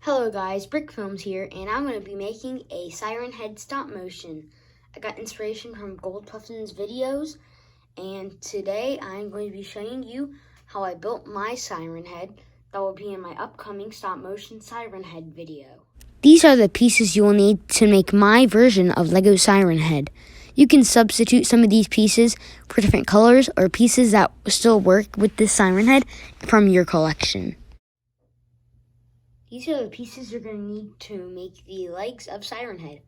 Hello guys, Brick Films here, and I'm going to be making a siren head stop motion. I got inspiration from Gold Puffin's videos, and today I'm going to be showing you how I built my siren head that will be in my upcoming stop motion siren head video. These are the pieces you will need to make my version of Lego Siren Head. You can substitute some of these pieces for different colors or pieces that still work with this siren head from your collection. These are the pieces you're going to need to make the legs of Siren Head.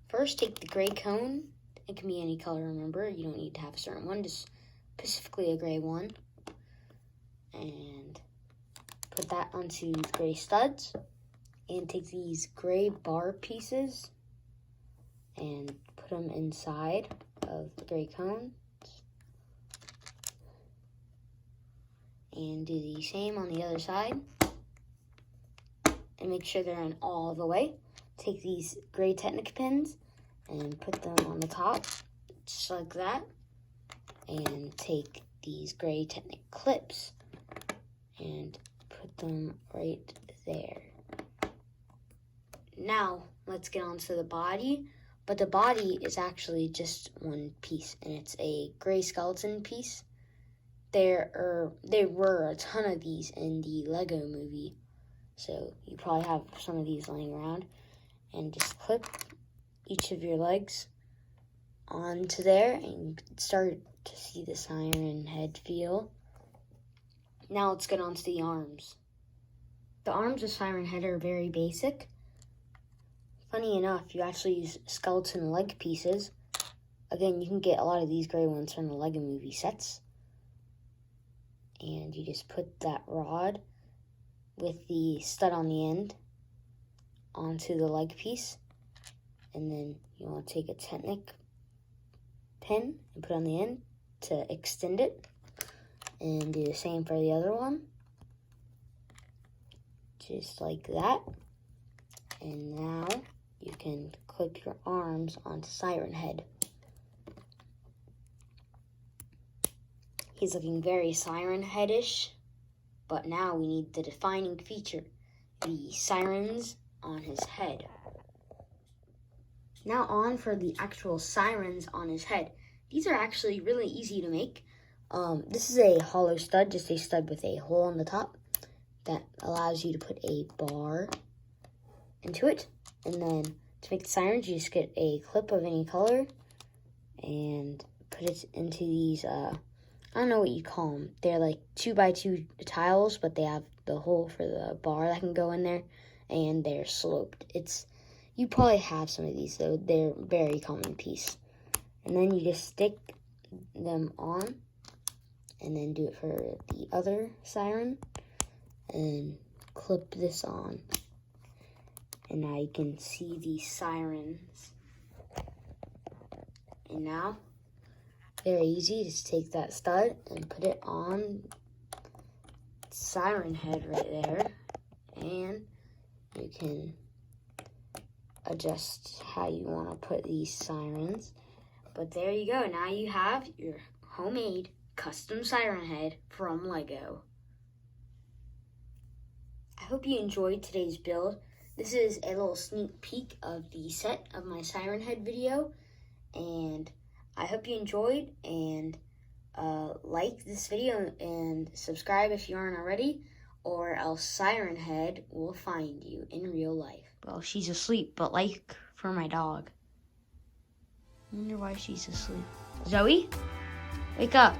First, take the gray cone. It can be any color, remember. You don't need to have a certain one, just specifically a gray one. And put that onto the gray studs. And take these gray bar pieces and put them inside of the gray cones. And do the same on the other side. And make sure they're in all the way. Take these gray Technic pins and put them on the top, just like that. And take these gray Technic clips and put them right there. Now, let's get on to the body. But the body is actually just one piece, and it's a gray skeleton piece. There were a ton of these in the Lego movie. So you probably have some of these laying around, and just clip each of your legs onto there and you can start to see the siren head feel. Now let's get on to the arms. The arms of Siren Head are very basic. Funny enough, you actually use skeleton leg pieces. Again, you can get a lot of these gray ones from the Lego movie sets. And you just put that rod with the stud on the end onto the leg piece, and then you want to take a Technic pin and put on the end to extend it, and do the same for the other one, just like that. And now you can clip your arms onto Siren Head. He's looking very Siren Headish. But now we need the defining feature, the sirens on his head. Now on for the actual sirens on his head. These are actually really easy to make. This is a hollow stud, just a stud with a hole on the top that allows you to put a bar into it. And then to make the sirens, you just get a clip of any color and put it into these I don't know what you call them. They're like 2x2 tiles, but they have the hole for the bar that can go in there, and they're sloped. You probably have some of these, though. They're very common piece. And then you just stick them on, and then do it for the other siren, and clip this on. And now you can see the sirens. And now, very easy, just take that stud and put it on Siren Head right there, and you can adjust how you want to put these sirens. But there you go, now you have your homemade custom Siren Head from Lego. I hope you enjoyed today's build. This is a little sneak peek of the set of my Siren Head video, and I hope you enjoyed, and like this video and subscribe if you aren't already, or else Siren Head will find you in real life. Well, she's asleep, but like for my dog. I wonder why she's asleep. Zoe, wake up.